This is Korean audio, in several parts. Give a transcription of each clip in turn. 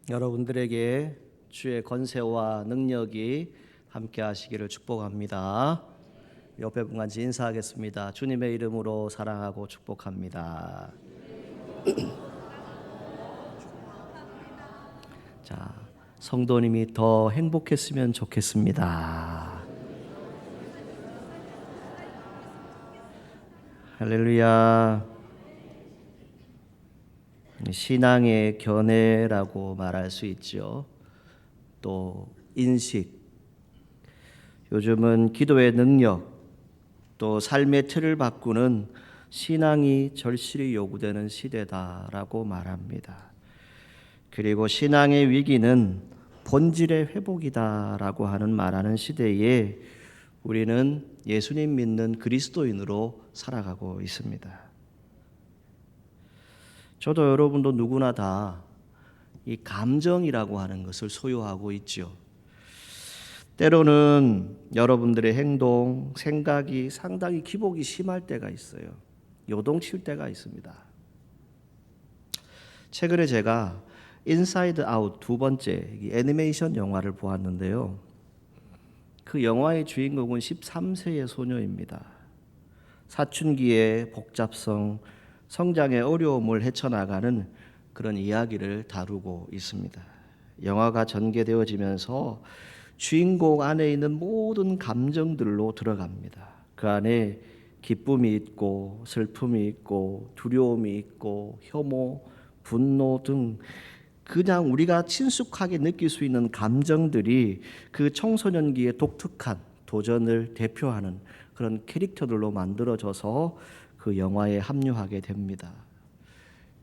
여러분들에게 주의 권세와 능력이 함께 하시기를 축복합니다. 옆에 분 같이 인사하겠습니다. 주님의 이름으로 사랑하고 축복합니다. 자, 성도님이 더 행복했으면 좋겠습니다. 할렐루야. 신앙의 견해라고 말할 수 있죠. 또 인식, 요즘은 기도의 능력, 또 삶의 틀을 바꾸는 신앙이 절실히 요구되는 시대다라고 말합니다. 그리고 신앙의 위기는 본질의 회복이다라고 하는 말하는 시대에 우리는 예수님 믿는 그리스도인으로 살아가고 있습니다. 저도 여러분도 누구나 다 이 감정이라고 하는 것을 소유하고 있죠. 때로는 여러분들의 행동, 생각이 상당히 기복이 심할 때가 있어요. 요동칠 때가 있습니다. 최근에 제가 인사이드 아웃 두 번째 애니메이션 영화를 보았는데요. 그 영화의 주인공은 13세의 소녀입니다. 사춘기의 복잡성, 성장의 어려움을 헤쳐나가는 그런 이야기를 다루고 있습니다. 영화가 전개되어지면서 주인공 안에 있는 모든 감정들로 들어갑니다. 그 안에 기쁨이 있고 슬픔이 있고 두려움이 있고 혐오, 분노 등 그냥 우리가 친숙하게 느낄 수 있는 감정들이 그 청소년기의 독특한 도전을 대표하는 그런 캐릭터들로 만들어져서 그 영화에 합류하게 됩니다.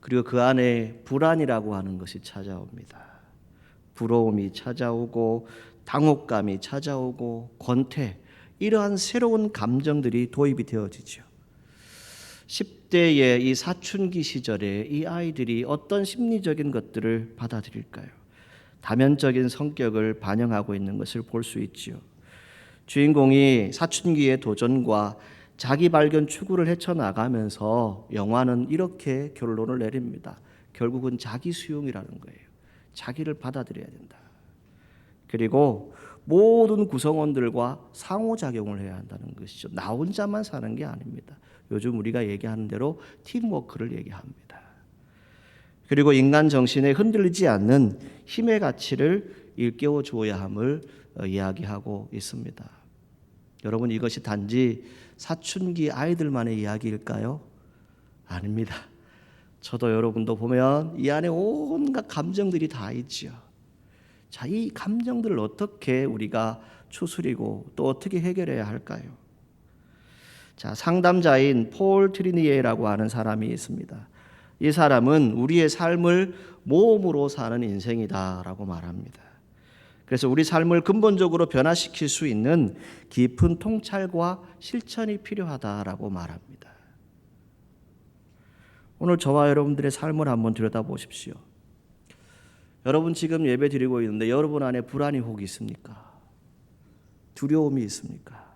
그리고 그 안에 불안이라고 하는 것이 찾아옵니다. 부러움이 찾아오고 당혹감이 찾아오고 권태, 이러한 새로운 감정들이 도입이 되어지죠. 10대의 이 사춘기 시절에 이 아이들이 어떤 심리적인 것들을 받아들일까요? 다면적인 성격을 반영하고 있는 것을 볼 수 있지요. 주인공이 사춘기의 도전과 자기 발견 추구를 헤쳐나가면서 영화는 이렇게 결론을 내립니다. 결국은 자기 수용이라는 거예요. 자기를 받아들여야 된다. 그리고 모든 구성원들과 상호작용을 해야 한다는 것이죠. 나 혼자만 사는 게 아닙니다. 요즘 우리가 얘기하는 대로 팀워크를 얘기합니다. 그리고 인간 정신에 흔들리지 않는 힘의 가치를 일깨워 주어야 함을 이야기하고 있습니다. 여러분, 이것이 단지 사춘기 아이들만의 이야기일까요? 아닙니다. 저도 여러분도 보면 이 안에 온갖 감정들이 다 있죠. 자, 이 감정들을 어떻게 우리가 추스리고 또 어떻게 해결해야 할까요? 자, 상담자인 폴 트리니에라고 하는 사람이 있습니다. 이 사람은 우리의 삶을 모험으로 사는 인생이다라고 말합니다. 그래서 우리 삶을 근본적으로 변화시킬 수 있는 깊은 통찰과 실천이 필요하다라고 말합니다. 오늘 저와 여러분들의 삶을 한번 들여다보십시오. 여러분 지금 예배 드리고 있는데 여러분 안에 불안이 혹 있습니까? 두려움이 있습니까?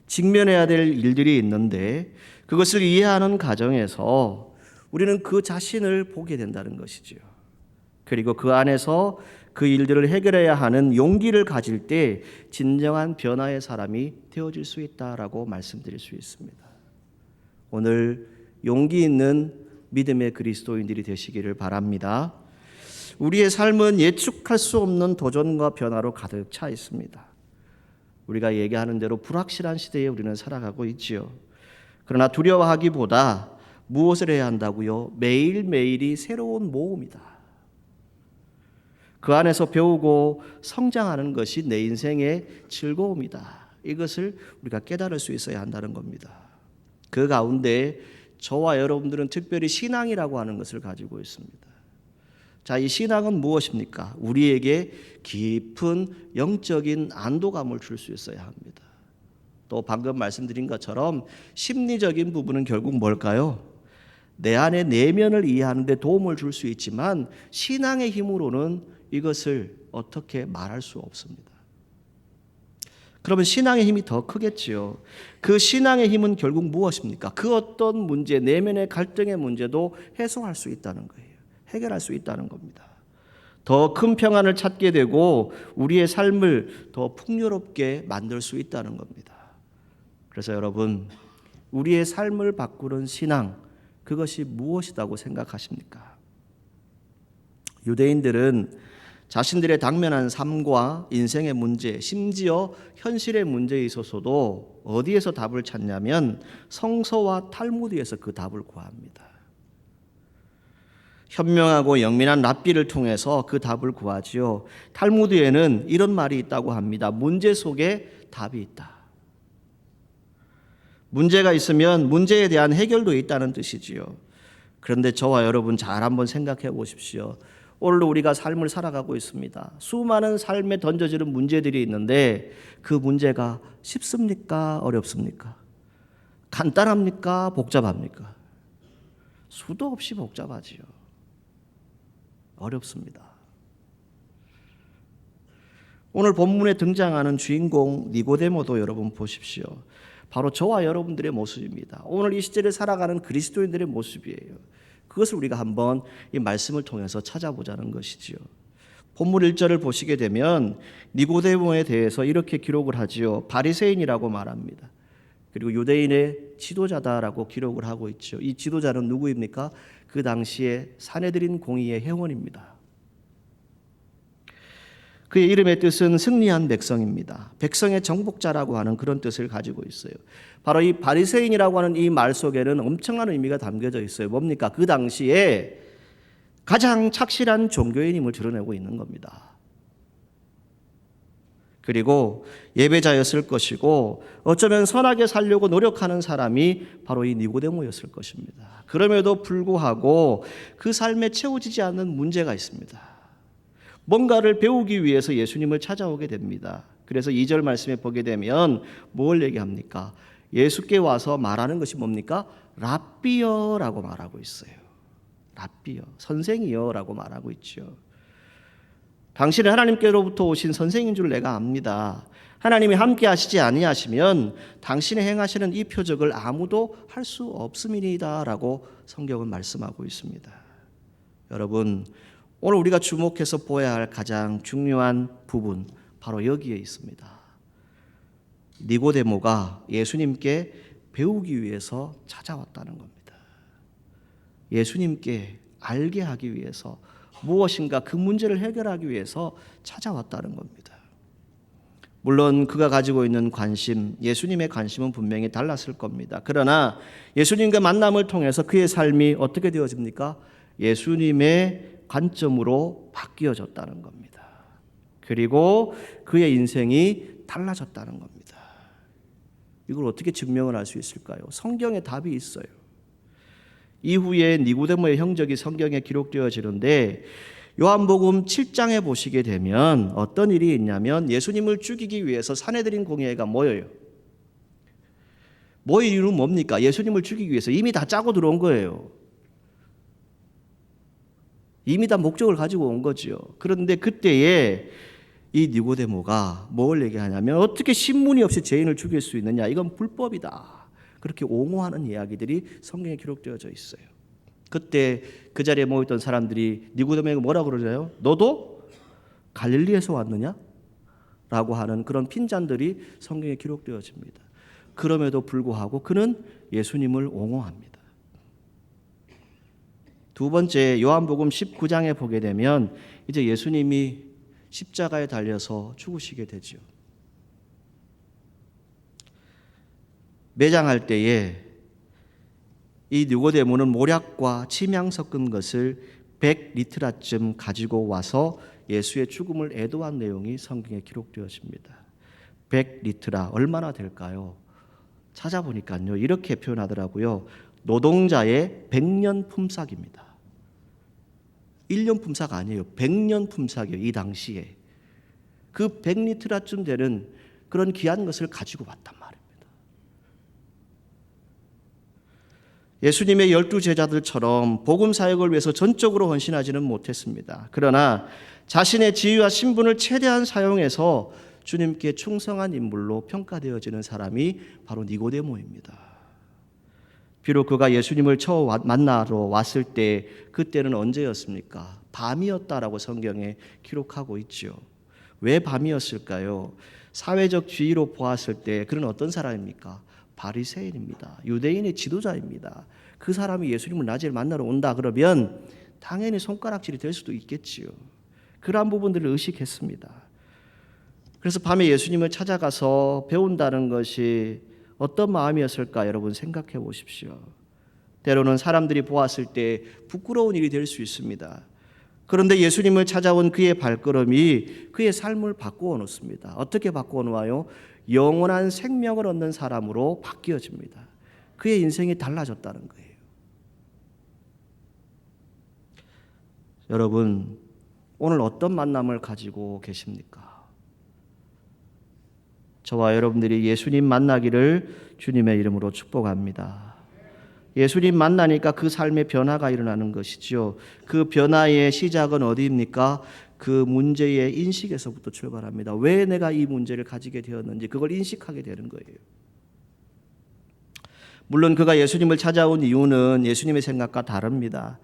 직면해야 될 일들이 있는데 그것을 이해하는 과정에서 우리는 그 자신을 보게 된다는 것이죠. 그리고 그 안에서 그 일들을 해결해야 하는 용기를 가질 때 진정한 변화의 사람이 되어질 수 있다라고 말씀드릴 수 있습니다. 오늘 용기 있는 믿음의 그리스도인들이 되시기를 바랍니다. 우리의 삶은 예측할 수 없는 도전과 변화로 가득 차 있습니다. 우리가 얘기하는 대로 불확실한 시대에 우리는 살아가고 있지요. 그러나 두려워하기보다 무엇을 해야 한다고요? 매일매일이 새로운 모험이다. 그 안에서 배우고 성장하는 것이 내 인생의 즐거움이다. 이것을 우리가 깨달을 수 있어야 한다는 겁니다. 그 가운데 저와 여러분들은 특별히 신앙이라고 하는 것을 가지고 있습니다. 자, 이 신앙은 무엇입니까? 우리에게 깊은 영적인 안도감을 줄 수 있어야 합니다. 또 방금 말씀드린 것처럼 심리적인 부분은 결국 뭘까요? 내 안의 내면을 이해하는 데 도움을 줄 수 있지만 신앙의 힘으로는 이것을 어떻게 말할 수 없습니다. 그러면 신앙의 힘이 더 크겠지요. 그 신앙의 힘은 결국 무엇입니까? 그 어떤 문제, 내면의 갈등의 문제도 해소할 수 있다는 거예요. 해결할 수 있다는 겁니다. 더 큰 평안을 찾게 되고 우리의 삶을 더 풍요롭게 만들 수 있다는 겁니다. 그래서 여러분, 우리의 삶을 바꾸는 신앙, 그것이 무엇이라고 생각하십니까? 유대인들은 자신들의 당면한 삶과 인생의 문제, 심지어 현실의 문제에 있어서도 어디에서 답을 찾냐면 성서와 탈무드에서 그 답을 구합니다. 현명하고 영민한 랍비를 통해서 그 답을 구하지요. 탈무드에는 이런 말이 있다고 합니다. 문제 속에 답이 있다. 문제가 있으면 문제에 대한 해결도 있다는 뜻이지요. 그런데 저와 여러분 잘 한번 생각해 보십시오. 오늘도 우리가 삶을 살아가고 있습니다. 수많은 삶에 던져지는 문제들이 있는데 그 문제가 쉽습니까? 어렵습니까? 간단합니까? 복잡합니까? 수도 없이 복잡하지요. 어렵습니다. 오늘 본문에 등장하는 주인공 니고데모도 여러분 보십시오. 바로 저와 여러분들의 모습입니다. 오늘 이 시대를 살아가는 그리스도인들의 모습이에요. 그것을 우리가 한번 이 말씀을 통해서 찾아보자는 것이지요. 본문 1절을 보시게 되면 니고데모에 대해서 이렇게 기록을 하지요. 바리새인이라고 말합니다. 그리고 유대인의 지도자다라고 기록을 하고 있죠. 이 지도자는 누구입니까? 그 당시에 사내들인 공의의 회원입니다. 그의 이름의 뜻은 승리한 백성입니다. 백성의 정복자라고 하는 그런 뜻을 가지고 있어요. 바로 이 바리새인이라고 하는 이 말 속에는 엄청난 의미가 담겨져 있어요. 뭡니까? 그 당시에 가장 착실한 종교인임을 드러내고 있는 겁니다. 그리고 예배자였을 것이고 어쩌면 선하게 살려고 노력하는 사람이 바로 이 니고데모였을 것입니다. 그럼에도 불구하고 그 삶에 채워지지 않는 문제가 있습니다. 뭔가를 배우기 위해서 예수님을 찾아오게 됩니다. 그래서 2절 말씀에 보게 되면 뭘 얘기합니까? 예수께 와서 말하는 것이 뭡니까? 랍비여라고 말하고 있어요. 랍비여, 선생이여라고 말하고 있죠. 당신은 하나님께로부터 오신 선생인 줄 내가 압니다. 하나님이 함께 하시지 아니하시면 당신의 행하시는 이 표적을 아무도 할 수 없음이니다라고 성경은 말씀하고 있습니다. 여러분, 오늘 우리가 주목해서 보아야 할 가장 중요한 부분 바로 여기에 있습니다. 니고데모가 예수님께 배우기 위해서 찾아왔다는 겁니다. 예수님께 알게 하기 위해서 무엇인가 그 문제를 해결하기 위해서 찾아왔다는 겁니다. 물론 그가 가지고 있는 관심, 예수님의 관심은 분명히 달랐을 겁니다. 그러나 예수님과 만남을 통해서 그의 삶이 어떻게 되어집니까? 예수님의 관점으로 바뀌어졌다는 겁니다. 그리고 그의 인생이 달라졌다는 겁니다. 이걸 어떻게 증명을 할 수 있을까요? 성경에 답이 있어요. 이후에 니고데모의 형적이 성경에 기록되어지는데 요한복음 7장에 보시게 되면 어떤 일이 있냐면 예수님을 죽이기 위해서 사내들인 공회가 모여요. 모일 이유는 뭡니까? 예수님을 죽이기 위해서 이미 다 짜고 들어온 거예요. 이미 다 목적을 가지고 온 거죠. 그런데 그때에 이 니고데모가 뭘 얘기하냐면 어떻게 신문이 없이 죄인을 죽일 수 있느냐? 이건 불법이다. 그렇게 옹호하는 이야기들이 성경에 기록되어져 있어요. 그때 그 자리에 모였던 사람들이 니고데모에게 뭐라고 그러나요? 너도 갈릴리에서 왔느냐? 라고 하는 그런 핀잔들이 성경에 기록되어집니다. 그럼에도 불구하고 그는 예수님을 옹호합니다. 두 번째 요한복음 19장에 보게 되면 이제 예수님이 십자가에 달려서 죽으시게 되죠. 매장할 때에 이 니고데모는 모략과 침향 섞은 것을 100리트라쯤 가지고 와서 예수의 죽음을 애도한 내용이 성경에 기록되어집니다. 100리트라 얼마나 될까요? 찾아보니까요 이렇게 표현하더라고요. 노동자의 100년 품삯입니다. 1년 품삯 아니에요. 100년 품삯이에요. 이 당시에. 그 100리트라쯤 되는 그런 귀한 것을 가지고 왔단 말입니다. 예수님의 12 제자들처럼 복음 사역을 위해서 전적으로 헌신하지는 못했습니다. 그러나 자신의 지위와 신분을 최대한 사용해서 주님께 충성한 인물로 평가되어지는 사람이 바로 니고데모입니다. 비록 그가 예수님을 처음 만나러 왔을 때 그때는 언제였습니까? 밤이었다라고 성경에 기록하고 있죠. 왜 밤이었을까요? 사회적 지위로 보았을 때 그는 어떤 사람입니까? 바리새인입니다. 유대인의 지도자입니다. 그 사람이 예수님을 낮에 만나러 온다 그러면 당연히 손가락질이 될 수도 있겠지요. 그러한 부분들을 의식했습니다. 그래서 밤에 예수님을 찾아가서 배운다는 것이 어떤 마음이었을까 여러분 생각해 보십시오. 때로는 사람들이 보았을 때 부끄러운 일이 될 수 있습니다. 그런데 예수님을 찾아온 그의 발걸음이 그의 삶을 바꾸어 놓습니다. 어떻게 바꾸어 놓아요? 영원한 생명을 얻는 사람으로 바뀌어집니다. 그의 인생이 달라졌다는 거예요. 여러분, 오늘 어떤 만남을 가지고 계십니까? 저와 여러분들이 예수님 만나기를 주님의 이름으로 축복합니다. 예수님 만나니까 그 삶의 변화가 일어나는 것이죠. 그 변화의 시작은 어디입니까? 그 문제의 인식에서부터 출발합니다. 왜 내가 이 문제를 가지게 되었는지 그걸 인식하게 되는 거예요. 물론 그가 예수님을 찾아온 이유는 예수님의 생각과 다릅니다.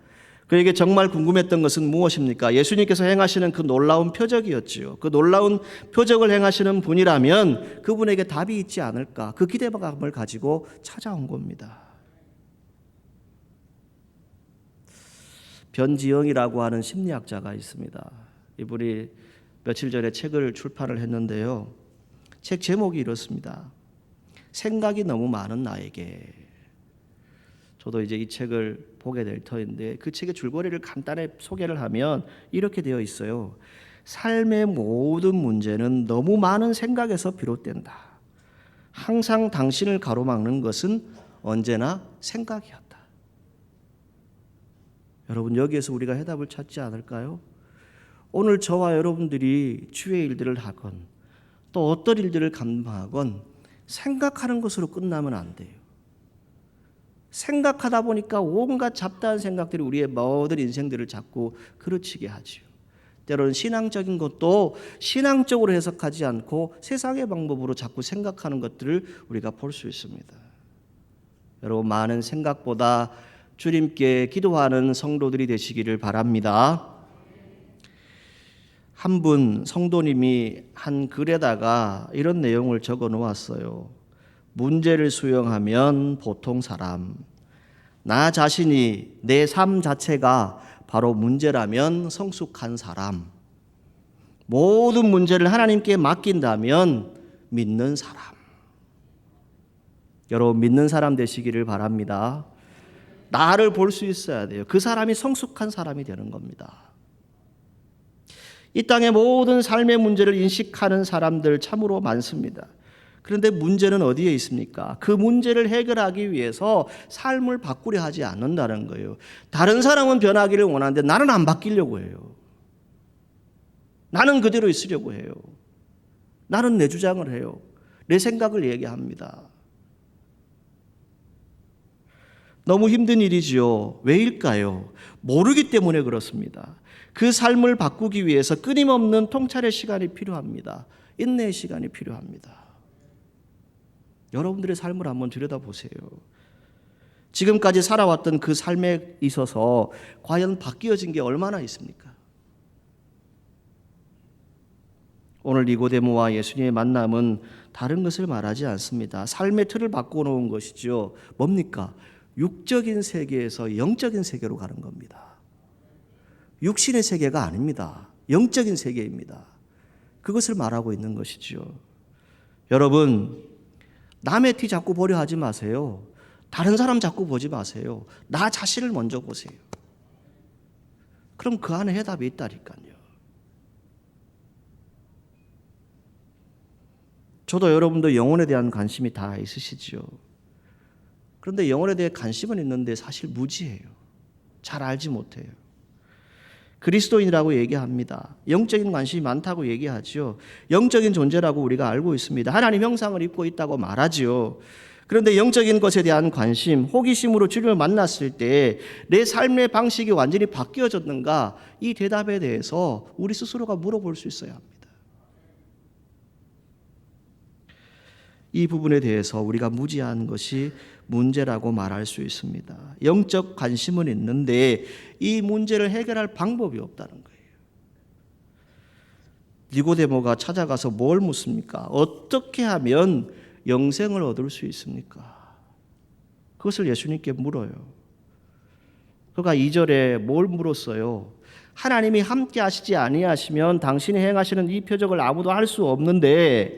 그에게 정말 궁금했던 것은 무엇입니까? 예수님께서 행하시는 그 놀라운 표적이었지요. 그 놀라운 표적을 행하시는 분이라면 그분에게 답이 있지 않을까? 그 기대감을 가지고 찾아온 겁니다. 변지영이라고 하는 심리학자가 있습니다. 이분이 며칠 전에 책을 출판을 했는데요. 책 제목이 이렇습니다. 생각이 너무 많은 나에게. 저도 이제 이 책을 보게 될 터인데 그 책의 줄거리를 간단히 소개를 하면 이렇게 되어 있어요. 삶의 모든 문제는 너무 많은 생각에서 비롯된다. 항상 당신을 가로막는 것은 언제나 생각이었다. 여러분, 여기에서 우리가 해답을 찾지 않을까요? 오늘 저와 여러분들이 주의 일들을 하건 또 어떤 일들을 감당하건 생각하는 것으로 끝나면 안 돼요. 생각하다 보니까 온갖 잡다한 생각들이 우리의 모든 인생들을 자꾸 그르치게 하지요. 때로는 신앙적인 것도 신앙적으로 해석하지 않고 세상의 방법으로 자꾸 생각하는 것들을 우리가 볼 수 있습니다. 여러분, 많은 생각보다 주님께 기도하는 성도들이 되시기를 바랍니다. 한 분 성도님이 한 글에다가 이런 내용을 적어 놓았어요. 문제를 수용하면 보통 사람, 나 자신이 내 삶 자체가 바로 문제라면 성숙한 사람, 모든 문제를 하나님께 맡긴다면 믿는 사람. 여러분, 믿는 사람 되시기를 바랍니다. 나를 볼 수 있어야 돼요. 그 사람이 성숙한 사람이 되는 겁니다. 이 땅의 모든 삶의 문제를 인식하는 사람들 참으로 많습니다. 그런데 문제는 어디에 있습니까? 그 문제를 해결하기 위해서 삶을 바꾸려 하지 않는다는 거예요. 다른 사람은 변하기를 원하는데 나는 안 바뀌려고 해요. 나는 그대로 있으려고 해요. 나는 내 주장을 해요. 내 생각을 얘기합니다. 너무 힘든 일이지요. 왜일까요? 모르기 때문에 그렇습니다. 그 삶을 바꾸기 위해서 끊임없는 통찰의 시간이 필요합니다. 인내의 시간이 필요합니다. 여러분들의 삶을 한번 들여다보세요. 지금까지 살아왔던 그 삶에 있어서 과연 바뀌어진 게 얼마나 있습니까? 오늘 니고데모와 예수님의 만남은 다른 것을 말하지 않습니다. 삶의 틀을 바꿔놓은 것이죠. 뭡니까? 육적인 세계에서 영적인 세계로 가는 겁니다. 육신의 세계가 아닙니다. 영적인 세계입니다. 그것을 말하고 있는 것이죠. 여러분, 남의 티 자꾸 보려 하지 마세요. 다른 사람 자꾸 보지 마세요. 나 자신을 먼저 보세요. 그럼 그 안에 해답이 있다니까요. 저도 여러분도 영혼에 대한 관심이 다 있으시죠. 그런데 영혼에 대해 관심은 있는데 사실 무지해요. 잘 알지 못해요. 그리스도인이라고 얘기합니다. 영적인 관심이 많다고 얘기하죠. 영적인 존재라고 우리가 알고 있습니다. 하나님 형상을 입고 있다고 말하죠. 그런데 영적인 것에 대한 관심, 호기심으로 주님을 만났을 때 내 삶의 방식이 완전히 바뀌어졌는가? 이 대답에 대해서 우리 스스로가 물어볼 수 있어야 합니다. 이 부분에 대해서 우리가 무지한 것이 문제라고 말할 수 있습니다. 영적 관심은 있는데 이 문제를 해결할 방법이 없다는 거예요. 니고데모가 찾아가서 뭘 묻습니까? 어떻게 하면 영생을 얻을 수 있습니까? 그것을 예수님께 물어요. 그가 2절에 뭘 물었어요? 하나님이 함께 하시지 아니하시면 당신이 행하시는 이 표적을 아무도 할 수 없는데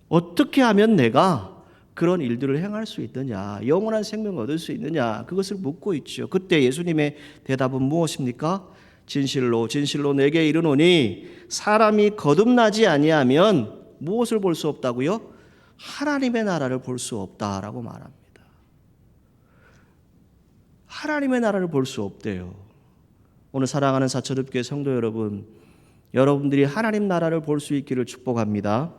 어떻게 하면 내가 그런 일들을 행할 수 있느냐, 영원한 생명을 얻을 수 있느냐, 그것을 묻고 있죠. 그때 예수님의 대답은 무엇입니까? 진실로 진실로 내게 이르노니 사람이 거듭나지 아니하면 무엇을 볼 수 없다고요? 하나님의 나라를 볼 수 없다라고 말합니다. 하나님의 나라를 볼 수 없대요. 오늘 사랑하는 사천읍교회 성도 여러분, 여러분들이 하나님 나라를 볼 수 있기를 축복합니다.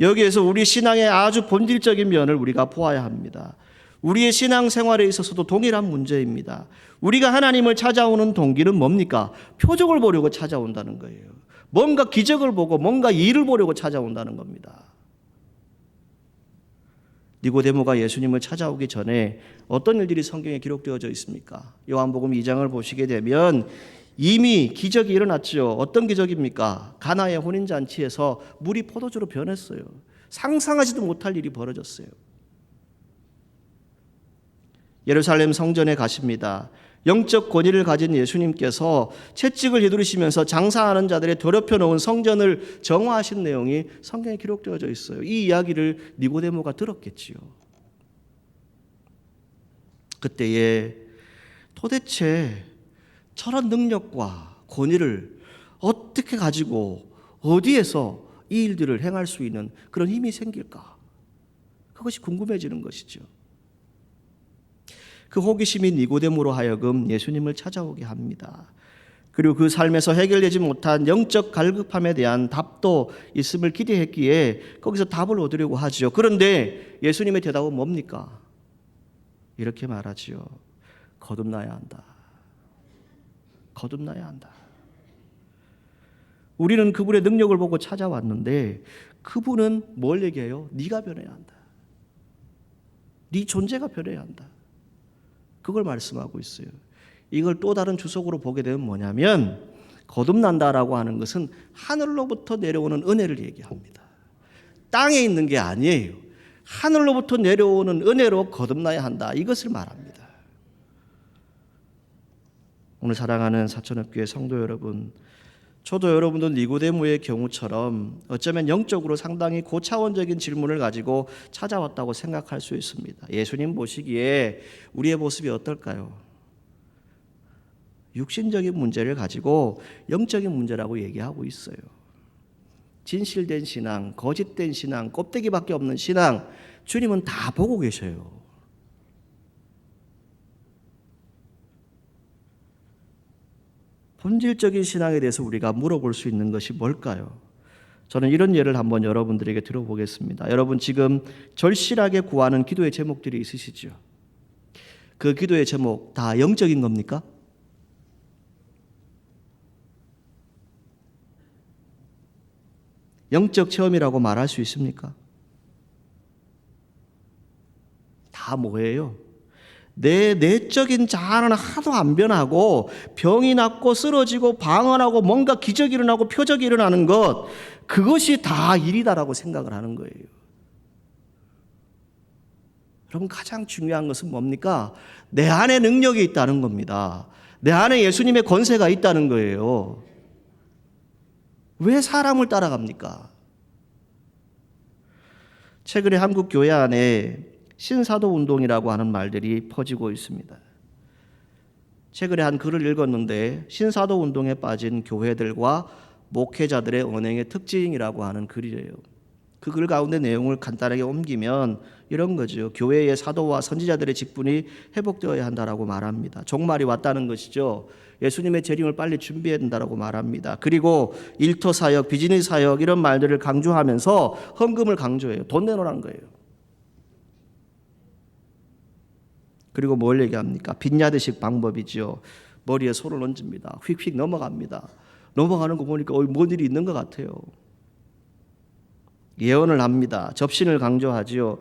여기에서 우리 신앙의 아주 본질적인 면을 우리가 보아야 합니다. 우리의 신앙생활에 있어서도 동일한 문제입니다. 우리가 하나님을 찾아오는 동기는 뭡니까? 표적을 보려고 찾아온다는 거예요. 뭔가 기적을 보고 뭔가 일을 보려고 찾아온다는 겁니다. 니고데모가 예수님을 찾아오기 전에 어떤 일들이 성경에 기록되어져 있습니까? 요한복음 2장을 보시게 되면 이미 기적이 일어났죠. 어떤 기적입니까? 가나의 혼인잔치에서 물이 포도주로 변했어요. 상상하지도 못할 일이 벌어졌어요. 예루살렘 성전에 가십니다. 영적 권위를 가진 예수님께서 채찍을 휘두르시면서 장사하는 자들의 더럽혀 놓은 성전을 정화하신 내용이 성경에 기록되어져 있어요. 이 이야기를 니고데모가 들었겠지요. 그때에 도대체 저런 능력과 권위를 어떻게 가지고 어디에서 이 일들을 행할 수 있는 그런 힘이 생길까? 그것이 궁금해지는 것이죠. 그 호기심이 니고데모로 하여금 예수님을 찾아오게 합니다. 그리고 그 삶에서 해결되지 못한 영적 갈급함에 대한 답도 있음을 기대했기에 거기서 답을 얻으려고 하죠. 그런데 예수님의 대답은 뭡니까? 이렇게 말하지요. 거듭나야 한다. 거듭나야 한다. 우리는 그분의 능력을 보고 찾아왔는데 그분은 뭘 얘기해요? 네가 변해야 한다. 네 존재가 변해야 한다. 그걸 말씀하고 있어요. 이걸 또 다른 주석으로 보게 되면 뭐냐면 거듭난다라고 하는 것은 하늘로부터 내려오는 은혜를 얘기합니다. 땅에 있는 게 아니에요. 하늘로부터 내려오는 은혜로 거듭나야 한다. 이것을 말합니다. 오늘 사랑하는 사천읍교회 성도 여러분, 저도 여러분도 니고데모의 경우처럼 어쩌면 영적으로 상당히 고차원적인 질문을 가지고 찾아왔다고 생각할 수 있습니다. 예수님 보시기에 우리의 모습이 어떨까요? 육신적인 문제를 가지고 영적인 문제라고 얘기하고 있어요. 진실된 신앙, 거짓된 신앙, 껍데기밖에 없는 신앙, 주님은 다 보고 계셔요. 본질적인 신앙에 대해서 우리가 물어볼 수 있는 것이 뭘까요? 저는 이런 예를 한번 여러분들에게 들어보겠습니다. 여러분 지금 절실하게 구하는 기도의 제목들이 있으시죠? 그 기도의 제목 다 영적인 겁니까? 영적 체험이라고 말할 수 있습니까? 다 뭐예요? 내 내적인 자아는 하도 안 변하고 병이 낫고 쓰러지고 방언하고 뭔가 기적이 일어나고 표적이 일어나는 것, 그것이 다 일이다라고 생각을 하는 거예요. 여러분 가장 중요한 것은 뭡니까? 내 안에 능력이 있다는 겁니다. 내 안에 예수님의 권세가 있다는 거예요. 왜 사람을 따라갑니까? 최근에 한국 교회 안에 신사도 운동이라고 하는 말들이 퍼지고 있습니다. 최근에 한 글을 읽었는데 신사도 운동에 빠진 교회들과 목회자들의 언행의 특징이라고 하는 글이에요. 그 글 가운데 내용을 간단하게 옮기면 이런 거죠. 교회의 사도와 선지자들의 직분이 회복되어야 한다라고 말합니다. 종말이 왔다는 것이죠. 예수님의 재림을 빨리 준비해야 된다라고 말합니다. 그리고 일터 사역, 비즈니스 사역 이런 말들을 강조하면서 헌금을 강조해요. 돈 내놓으라는 거예요. 그리고 뭘 얘기합니까? 빈야드식 방법이죠. 머리에 손을 얹습니다. 휙휙 넘어갑니다. 넘어가는 거 보니까 뭔 일이 있는 것 같아요. 예언을 합니다. 접신을 강조하지요.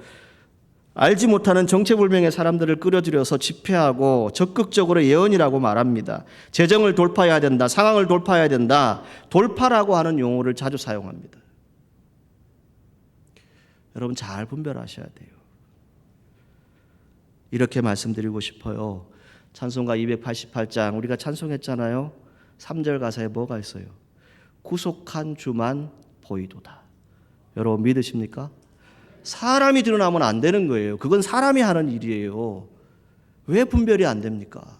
알지 못하는 정체불명의 사람들을 끌어들여서 집회하고 적극적으로 예언이라고 말합니다. 재정을 돌파해야 된다. 상황을 돌파해야 된다. 돌파라고 하는 용어를 자주 사용합니다. 여러분 잘 분별하셔야 돼요. 이렇게 말씀드리고 싶어요. 찬송가 288장 우리가 찬송했잖아요. 3절 가사에 뭐가 있어요? 구속한 주만 보이도다. 여러분 믿으십니까? 사람이 드러나면 안 되는 거예요. 그건 사람이 하는 일이에요. 왜 분별이 안 됩니까?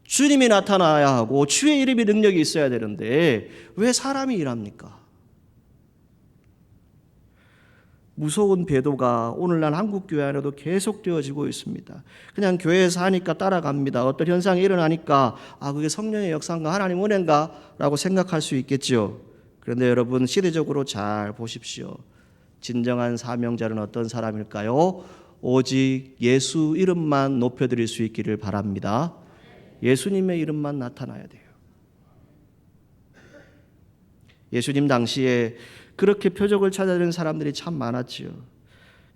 주님이 나타나야 하고 주의 이름이 능력이 있어야 되는데 왜 사람이 일합니까? 무서운 배도가 오늘날 한국교회 안에도 계속 되어지고 있습니다. 그냥 교회에서 하니까 따라갑니다. 어떤 현상이 일어나니까 그게 성령의 역사인가 하나님 은혜인가 라고 생각할 수 있겠죠. 그런데 여러분 시대적으로 잘 보십시오. 진정한 사명자는 어떤 사람일까요? 오직 예수 이름만 높여드릴 수 있기를 바랍니다. 예수님의 이름만 나타나야 돼요. 예수님 당시에 그렇게 표적을 찾아내는 사람들이 참 많았지요.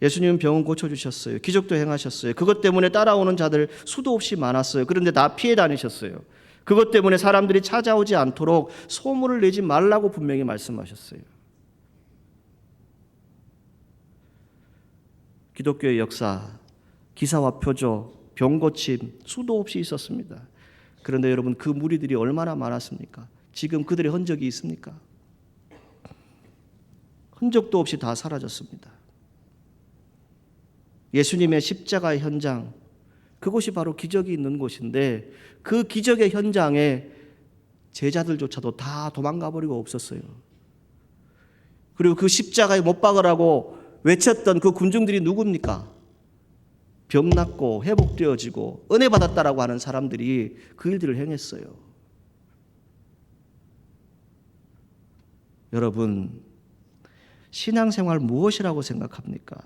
예수님은 병은 고쳐주셨어요. 기적도 행하셨어요. 그것 때문에 따라오는 자들 수도 없이 많았어요. 그런데 다 피해 다니셨어요. 그것 때문에 사람들이 찾아오지 않도록 소문을 내지 말라고 분명히 말씀하셨어요. 기독교의 역사, 기사와 표적, 병고침 수도 없이 있었습니다. 그런데 여러분 그 무리들이 얼마나 많았습니까? 지금 그들의 흔적이 있습니까? 흔적도 없이 다 사라졌습니다. 예수님의 십자가 현장, 그곳이 바로 기적이 있는 곳인데 그 기적의 현장에 제자들조차도 다 도망가 버리고 없었어요. 그리고 그 십자가에 못 박으라고 외쳤던 그 군중들이 누굽니까? 병 낫고 회복되어지고 은혜 받았다라고 하는 사람들이 그 일들을 행했어요. 여러분 신앙생활 무엇이라고 생각합니까?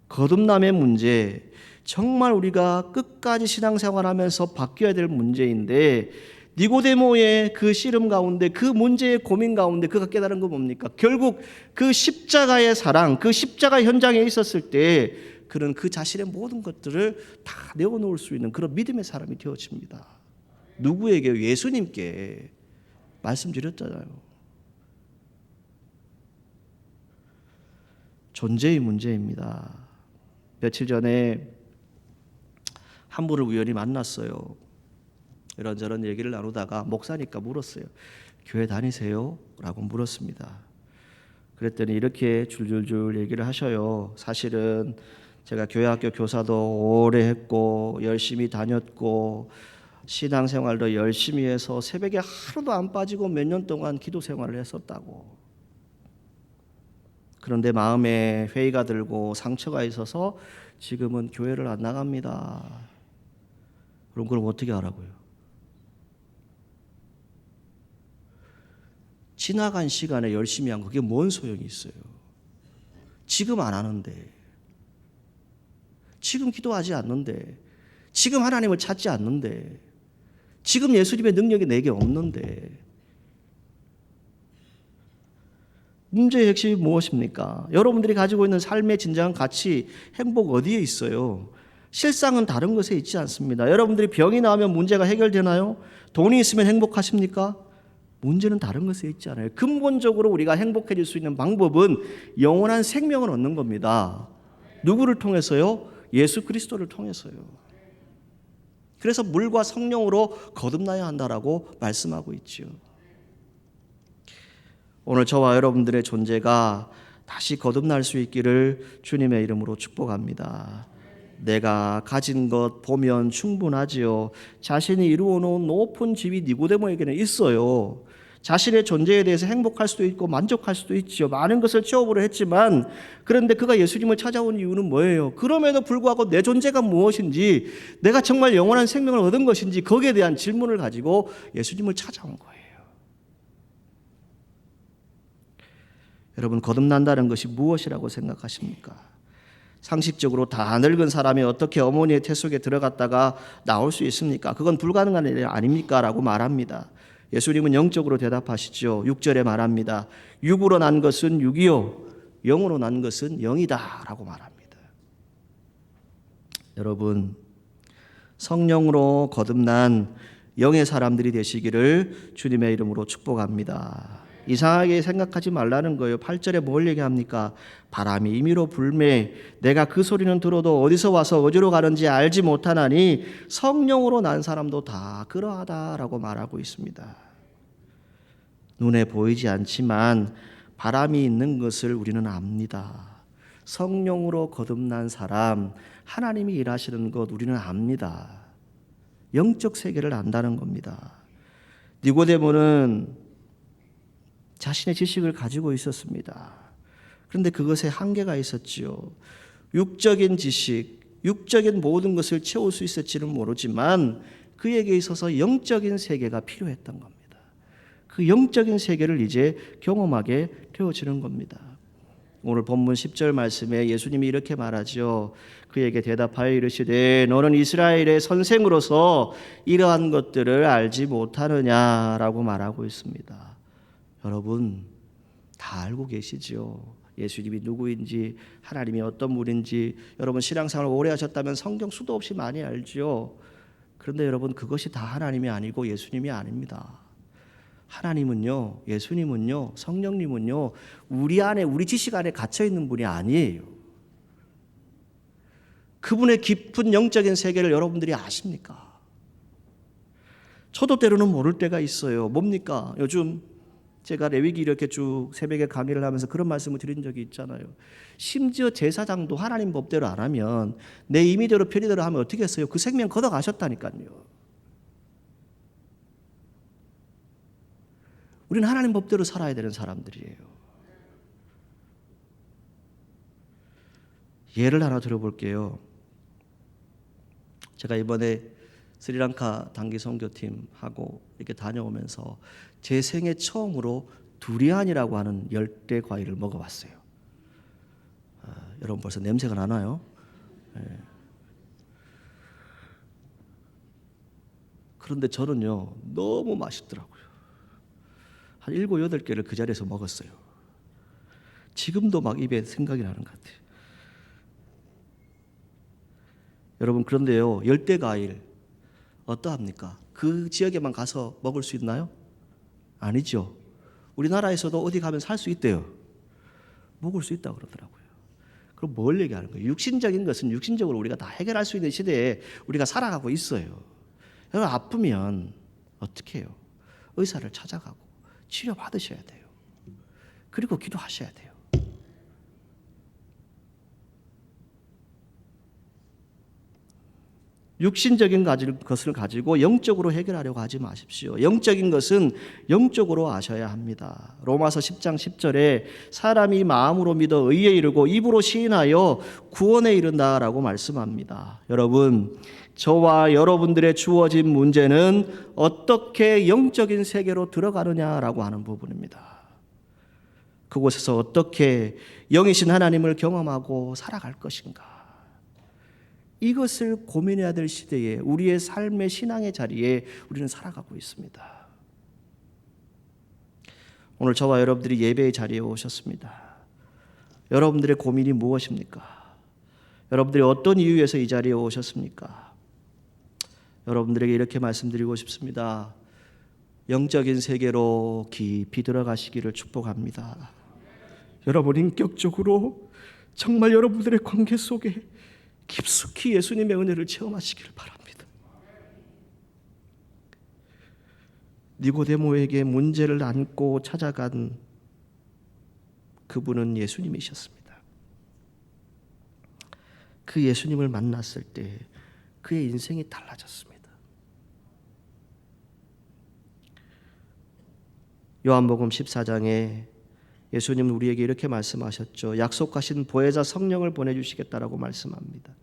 거듭남의 문제, 정말 우리가 끝까지 신앙생활하면서 바뀌어야 될 문제인데 니고데모의 그 씨름 가운데 그 문제의 고민 가운데 그가 깨달은 건 뭡니까? 결국 그 십자가의 사랑, 그 십자가 현장에 있었을 때 그는 그 자신의 모든 것들을 다 내어놓을 수 있는 그런 믿음의 사람이 되어집니다. 누구에게? 예수님께 말씀드렸잖아요. 존재의 문제입니다. 며칠 전에 한 분을 우연히 만났어요. 이런저런 얘기를 나누다가 목사니까 물었어요. 교회 다니세요? 라고 물었습니다. 그랬더니 이렇게 줄줄줄 얘기를 하셔요. 사실은 제가 교회학교 교사도 오래 했고 열심히 다녔고 신앙생활도 열심히 해서 새벽에 하루도 안 빠지고 몇 년 동안 기도 생활을 했었다고. 그런데 마음에 회의가 들고 상처가 있어서 지금은 교회를 안 나갑니다. 그럼 어떻게 하라고요? 지나간 시간에 열심히 한 그게 뭔 소용이 있어요? 지금 안 하는데, 지금 기도하지 않는데, 지금 하나님을 찾지 않는데, 지금 예수님의 능력이 내게 없는데, 문제의 핵심이 무엇입니까? 여러분들이 가지고 있는 삶의 진정한 가치, 행복 어디에 있어요? 실상은 다른 것에 있지 않습니다. 여러분들이 병이 나오면 문제가 해결되나요? 돈이 있으면 행복하십니까? 문제는 다른 것에 있지 않아요. 근본적으로 우리가 행복해질 수 있는 방법은 영원한 생명을 얻는 겁니다. 누구를 통해서요? 예수 그리스도를 통해서요. 그래서 물과 성령으로 거듭나야 한다라고 말씀하고 있지요. 오늘 저와 여러분들의 존재가 다시 거듭날 수 있기를 주님의 이름으로 축복합니다. 내가 가진 것 보면 충분하지요. 자신이 이루어 놓은 높은 집이 니고데모에게는 있어요. 자신의 존재에 대해서 행복할 수도 있고 만족할 수도 있지요. 많은 것을 취업으로 했지만 그런데 그가 예수님을 찾아온 이유는 뭐예요? 그럼에도 불구하고 내 존재가 무엇인지, 내가 정말 영원한 생명을 얻은 것인지 거기에 대한 질문을 가지고 예수님을 찾아온 거예요. 여러분 거듭난다는 것이 무엇이라고 생각하십니까? 상식적으로 다 늙은 사람이 어떻게 어머니의 태 속에 들어갔다가 나올 수 있습니까? 그건 불가능한 일 아닙니까? 라고 말합니다. 예수님은 영적으로 대답하시죠. 6절에 말합니다. 육으로 난 것은 육이요 영으로 난 것은 영이다 라고 말합니다. 여러분, 성령으로 거듭난 영의 사람들이 되시기를 주님의 이름으로 축복합니다. 이상하게 생각하지 말라는 거예요. 8절에 뭘 얘기합니까? 바람이 임의로 불매 내가 그 소리는 들어도 어디서 와서 어디로 가는지 알지 못하나니 성령으로 난 사람도 다 그러하다라고 말하고 있습니다. 눈에 보이지 않지만 바람이 있는 것을 우리는 압니다. 성령으로 거듭난 사람, 하나님이 일하시는 것 우리는 압니다. 영적 세계를 안다는 겁니다. 니고데모는 자신의 지식을 가지고 있었습니다. 그런데 그것에 한계가 있었지요. 육적인 지식, 육적인 모든 것을 채울 수 있을지는 모르지만 그에게 있어서 영적인 세계가 필요했던 겁니다. 그 영적인 세계를 이제 경험하게 되어지는 겁니다. 오늘 본문 10절 말씀에 예수님이 이렇게 말하죠. 그에게 대답하여 이르시되 너는 이스라엘의 선생으로서 이러한 것들을 알지 못하느냐라고 말하고 있습니다. 여러분 다 알고 계시죠. 예수님이 누구인지, 하나님이 어떤 분인지. 여러분 신앙생활을 오래 하셨다면 성경 수도 없이 많이 알죠. 그런데 여러분 그것이 다 하나님이 아니고 예수님이 아닙니다. 하나님은요, 예수님은요, 성령님은요 우리 안에, 우리 지식 안에 갇혀 있는 분이 아니에요. 그분의 깊은 영적인 세계를 여러분들이 아십니까? 저도 때로는 모를 때가 있어요. 뭡니까? 요즘 제가 레위기 이렇게 쭉 새벽에 강의를 하면서 그런 말씀을 드린 적이 있잖아요. 심지어 제사장도 하나님 법대로 안 하면, 내 임의대로 편의대로 하면 어떻게 했어요? 그 생명 걷어가셨다니까요. 우리는 하나님 법대로 살아야 되는 사람들이에요. 예를 하나 들어볼게요. 제가 이번에 스리랑카 단기 선교팀하고 이렇게 다녀오면서 제 생애 처음으로 두리안이라고 하는 열대 과일을 먹어봤어요. 여러분 벌써 냄새가 나나요? 네. 그런데 저는요 너무 맛있더라고요. 한 7, 8개를 그 자리에서 먹었어요. 지금도 막 입에 생각이 나는 것 같아요. 여러분 그런데요 열대 과일 어떠합니까? 그 지역에만 가서 먹을 수 있나요? 아니죠. 우리나라에서도 어디 가면 살 수 있대요. 먹을 수 있다고 그러더라고요. 그럼 뭘 얘기하는 거예요? 육신적인 것은 육신적으로 우리가 다 해결할 수 있는 시대에 우리가 살아가고 있어요. 여러분 아프면 어떻게 해요? 의사를 찾아가고 치료받으셔야 돼요. 그리고 기도하셔야 돼요. 육신적인 것을 가지고 영적으로 해결하려고 하지 마십시오. 영적인 것은 영적으로 아셔야 합니다. 로마서 10장 10절에 사람이 마음으로 믿어 의에 이르고 입으로 시인하여 구원에 이른다라고 말씀합니다. 여러분, 저와 여러분들의 주어진 문제는 어떻게 영적인 세계로 들어가느냐라고 하는 부분입니다. 그곳에서 어떻게 영이신 하나님을 경험하고 살아갈 것인가? 이것을 고민해야 될 시대에, 우리의 삶의 신앙의 자리에 우리는 살아가고 있습니다. 오늘 저와 여러분들이 예배의 자리에 오셨습니다. 여러분들의 고민이 무엇입니까? 여러분들이 어떤 이유에서 이 자리에 오셨습니까? 여러분들에게 이렇게 말씀드리고 싶습니다. 영적인 세계로 깊이 들어가시기를 축복합니다. 여러분 인격적으로 정말 여러분들의 관계 속에 깊숙이 예수님의 은혜를 체험하시기를 바랍니다. 니고데모에게 문제를 안고 찾아간 그분은 예수님이셨습니다. 그 예수님을 만났을 때 그의 인생이 달라졌습니다. 요한복음 14장에 예수님은 우리에게 이렇게 말씀하셨죠. 약속하신 보혜자 성령을 보내주시겠다라고 말씀합니다.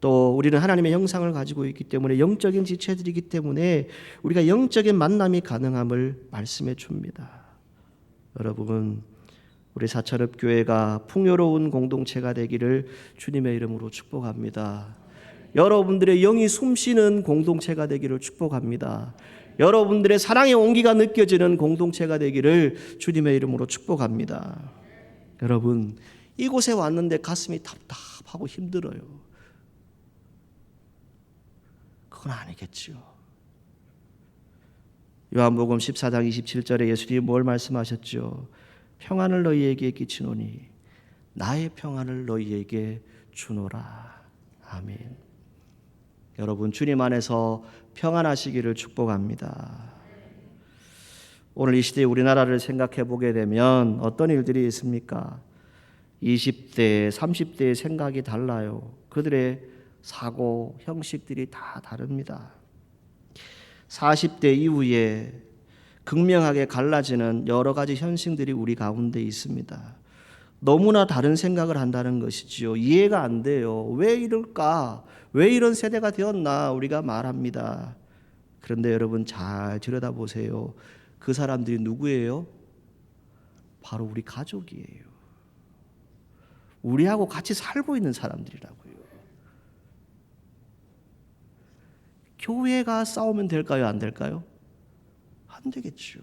또 우리는 하나님의 형상을 가지고 있기 때문에 영적인 지체들이기 때문에 우리가 영적인 만남이 가능함을 말씀해 줍니다. 여러분, 우리 사천읍교회가 풍요로운 공동체가 되기를 주님의 이름으로 축복합니다. 여러분들의 영이 숨쉬는 공동체가 되기를 축복합니다. 여러분들의 사랑의 온기가 느껴지는 공동체가 되기를 주님의 이름으로 축복합니다. 여러분, 이곳에 왔는데 가슴이 답답하고 힘들어요. 그건 아니겠지요. 요한복음 14장 27절에 예수님이 뭘 말씀하셨죠? 평안을 너희에게 끼치노니 나의 평안을 너희에게 주노라. 아멘. 여러분, 주님 안에서 평안하시기를 축복합니다. 오늘 이 시대의 우리나라를 생각해 보게 되면 어떤 일들이 있습니까? 20대, 30대의 생각이 달라요. 그들의 사고, 형식들이 다 다릅니다. 40대 이후에 극명하게 갈라지는 여러 가지 현상들이 우리 가운데 있습니다. 너무나 다른 생각을 한다는 것이지요. 이해가 안 돼요. 왜 이럴까? 왜 이런 세대가 되었나? 우리가 말합니다. 그런데 여러분 잘 들여다보세요. 그 사람들이 누구예요? 바로 우리 가족이에요. 우리하고 같이 살고 있는 사람들이라고요. 교회가 싸우면 될까요? 안 될까요? 안 되겠죠.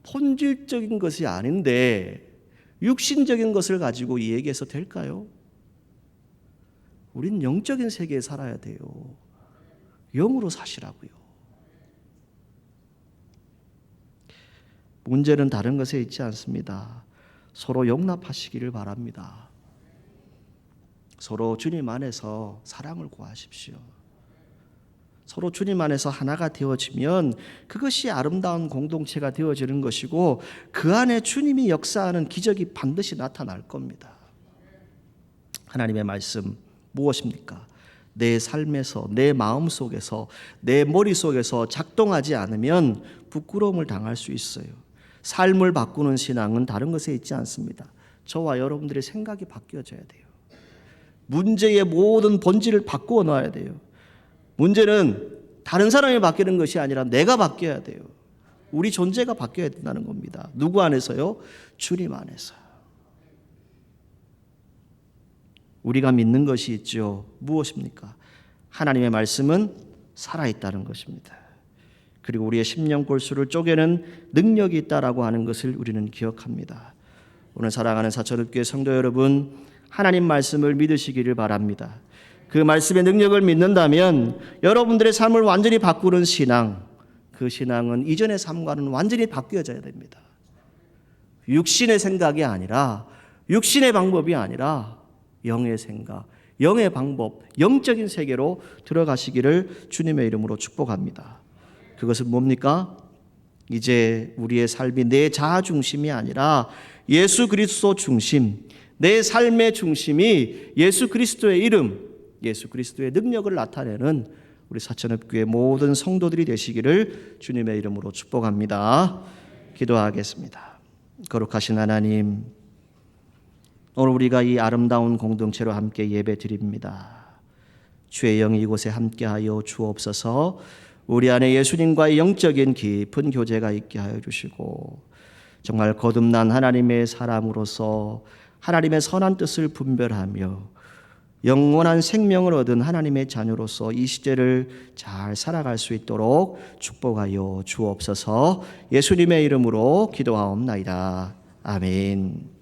본질적인 것이 아닌데 육신적인 것을 가지고 얘기해서 될까요? 우린 영적인 세계에 살아야 돼요. 영으로 사시라고요. 문제는 다른 것에 있지 않습니다. 서로 용납하시기를 바랍니다. 서로 주님 안에서 사랑을 구하십시오. 서로 주님 안에서 하나가 되어지면 그것이 아름다운 공동체가 되어지는 것이고 그 안에 주님이 역사하는 기적이 반드시 나타날 겁니다. 하나님의 말씀 무엇입니까? 내 삶에서, 내 마음속에서, 내 머릿속에서 작동하지 않으면 부끄러움을 당할 수 있어요. 삶을 바꾸는 신앙은 다른 것에 있지 않습니다. 저와 여러분들의 생각이 바뀌어져야 돼요. 문제의 모든 본질을 바꾸어 놔야 돼요. 문제는 다른 사람이 바뀌는 것이 아니라 내가 바뀌어야 돼요. 우리 존재가 바뀌어야 된다는 겁니다. 누구 안에서요? 주님 안에서. 우리가 믿는 것이 있죠. 무엇입니까? 하나님의 말씀은 살아있다는 것입니다. 그리고 우리의 심령골수를 쪼개는 능력이 있다라고 하는 것을 우리는 기억합니다. 오늘 사랑하는 사천읍교회 성도 여러분, 하나님 말씀을 믿으시기를 바랍니다. 그 말씀의 능력을 믿는다면 여러분들의 삶을 완전히 바꾸는 신앙, 그 신앙은 이전의 삶과는 완전히 바뀌어져야 됩니다. 육신의 생각이 아니라, 육신의 방법이 아니라 영의 생각, 영의 방법, 영적인 세계로 들어가시기를 주님의 이름으로 축복합니다. 그것은 뭡니까? 이제 우리의 삶이 내 자아 중심이 아니라 예수 그리스도 중심, 내 삶의 중심이 예수 그리스도의 이름, 예수 그리스도의 능력을 나타내는 우리 사천읍교회 모든 성도들이 되시기를 주님의 이름으로 축복합니다. 기도하겠습니다. 거룩하신 하나님, 오늘 우리가 이 아름다운 공동체로 함께 예배 드립니다. 주의 영이 이곳에 함께하여 주옵소서. 우리 안에 예수님과의 영적인 깊은 교제가 있게 하여 주시고 정말 거듭난 하나님의 사람으로서 하나님의 선한 뜻을 분별하며 영원한 생명을 얻은 하나님의 자녀로서 이 시대를 잘 살아갈 수 있도록 축복하여 주옵소서. 예수님의 이름으로 기도하옵나이다. 아멘.